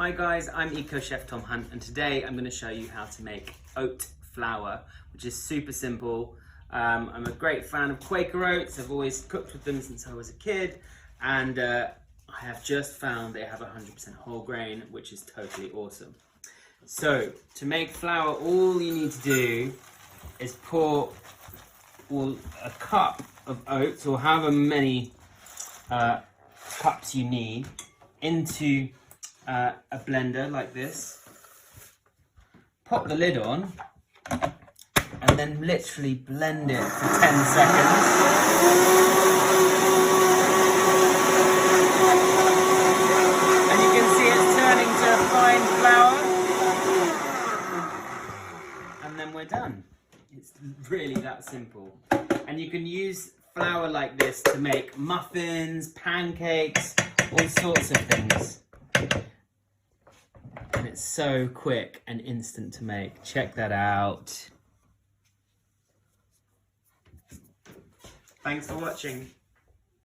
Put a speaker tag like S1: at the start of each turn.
S1: Hi guys, I'm Eco Chef Tom Hunt, and today I'm going to show you how to make oat flour, which is super simple. I'm a great fan of QuakerOats. I've always cooked with them since I was a kid, and I have just found they have 100% whole grain, which is totally awesome. So to make flour, all you need to do is pour a cup of oats, or however many cups you need, into a blender like this. Pop the lid on and then literally blend it for 10 seconds. And you can see it's turning to fine flour. And then we're done. It's really that simple. And you can use flour like this to make muffins, pancakes, all sorts of things. And it's so quick and instant to make. Check that out. Thanks for watching.